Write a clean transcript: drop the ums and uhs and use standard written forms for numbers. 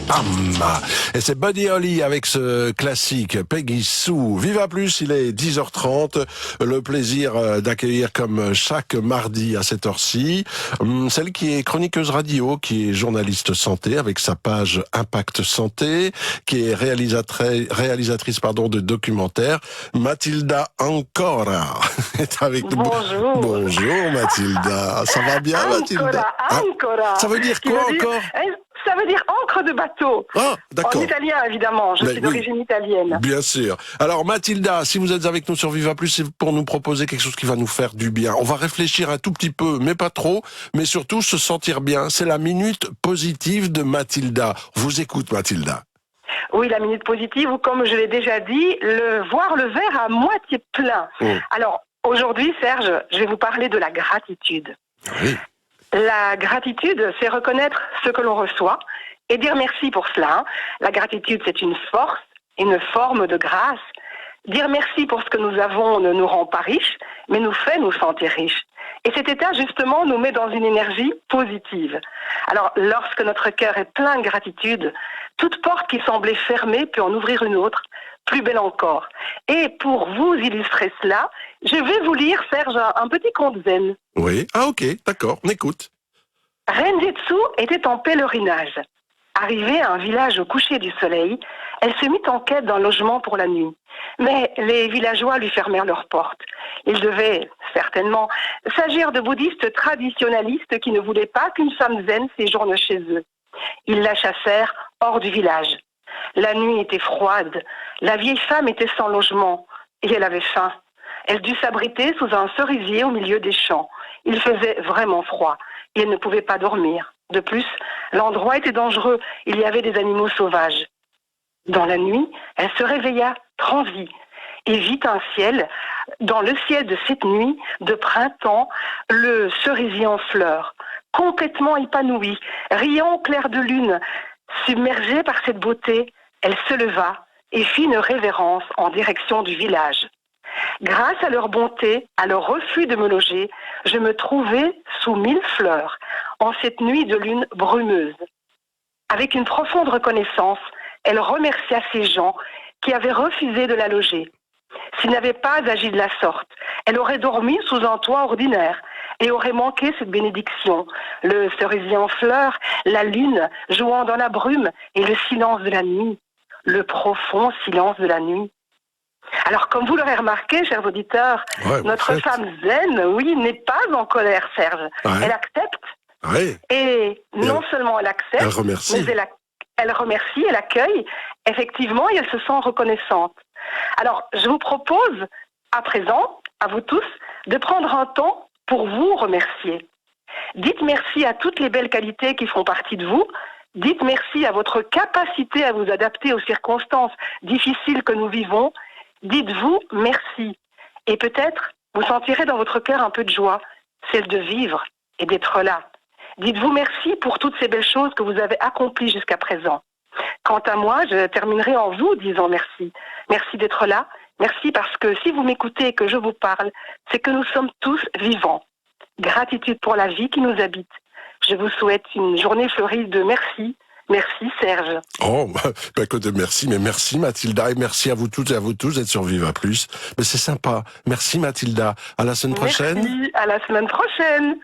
Bam. Et c'est Buddy Holly avec ce classique Peggy Sue. Viva Plus, il est 10h30. Le plaisir d'accueillir comme chaque mardi à cette heure-ci celle qui est chroniqueuse radio, qui est journaliste santé avec sa page Impact Santé, qui est réalisatrice de documentaires. Mathilda Ancora est avec nous. Bonjour. Bonjour Mathilda. Ça va bien Mathilda? Ancora. Ça veut dire quoi encore? Ça veut dire encre de bateau. Ah, d'accord. En italien, évidemment. Je suis d'origine italienne. Bien sûr. Alors, Mathilda, si vous êtes avec nous sur Viva Plus, c'est pour nous proposer quelque chose qui va nous faire du bien. On va réfléchir un tout petit peu, mais pas trop, mais surtout se sentir bien. C'est la minute positive de Mathilda. On vous écoute, Mathilda. Oui, la minute positive, ou comme je l'ai déjà dit, voir le verre à moitié plein. Alors, aujourd'hui, Serge, je vais vous parler de la gratitude. Oui. La gratitude, c'est reconnaître ce que l'on reçoit et dire merci pour cela. La gratitude, c'est une force, une forme de grâce. Dire merci pour ce que nous avons ne nous rend pas riches, mais nous fait nous sentir riches. Et cet état, justement, nous met dans une énergie positive. Alors, lorsque notre cœur est plein de gratitude, toute porte qui semblait fermée peut en ouvrir une autre, plus belle encore. Et pour vous illustrer cela, je vais vous lire, Serge, un petit conte zen. Oui. Ah, ok. D'accord. On écoute. Renjitsu était en pèlerinage. Arrivée à un village au coucher du soleil, elle se mit en quête d'un logement pour la nuit. Mais les villageois lui fermèrent leurs portes. Il devait, certainement, s'agir de bouddhistes traditionnalistes qui ne voulaient pas qu'une femme zen séjourne chez eux. Ils la chassèrent hors du village. La nuit était froide. La vieille femme était sans logement et elle avait faim. Elle dut s'abriter sous un cerisier au milieu des champs. Il faisait vraiment froid et elle ne pouvait pas dormir. De plus, l'endroit était dangereux. Il y avait des animaux sauvages. Dans la nuit, elle se réveilla transie et vit un ciel. Dans le ciel de cette nuit de printemps, le cerisier en fleurs, complètement épanoui, riant au clair de lune. Submergée par cette beauté, elle se leva et fit une révérence en direction du village. Grâce à leur bonté, à leur refus de me loger, je me trouvais sous 1000 fleurs, en cette nuit de lune brumeuse. Avec une profonde reconnaissance, elle remercia ces gens qui avaient refusé de la loger. S'ils n'avaient pas agi de la sorte, elle aurait dormi sous un toit ordinaire et aurait manqué cette bénédiction. Le cerisier en fleurs, la lune jouant dans la brume et le silence de la nuit, le profond silence de la nuit. Alors, comme vous l'aurez remarqué, chers auditeurs, notre femme zen, oui, n'est pas en colère, Serge. Ouais. Elle accepte. Ouais. Et non seulement elle accepte, elle remercie. Mais elle remercie, elle accueille, effectivement, et elle se sent reconnaissante. Alors, je vous propose, à présent, à vous tous, de prendre un temps pour vous remercier. Dites merci à toutes les belles qualités qui font partie de vous. Dites merci à votre capacité à vous adapter aux circonstances difficiles que nous vivons. Dites-vous merci. Et peut-être, vous sentirez dans votre cœur un peu de joie, celle de vivre et d'être là. Dites-vous merci pour toutes ces belles choses que vous avez accomplies jusqu'à présent. Quant à moi, je terminerai en vous disant merci. Merci d'être là. Merci parce que si vous m'écoutez et que je vous parle, c'est que nous sommes tous vivants. Gratitude pour la vie qui nous habite. Je vous souhaite une journée fleurie de merci. Merci Serge. Oh, écoutez, merci, mais merci Mathilda et merci à vous toutes et à vous tous d'être sur Viva Plus. Mais c'est sympa. Merci Mathilda. À la semaine prochaine. Merci, à la semaine prochaine.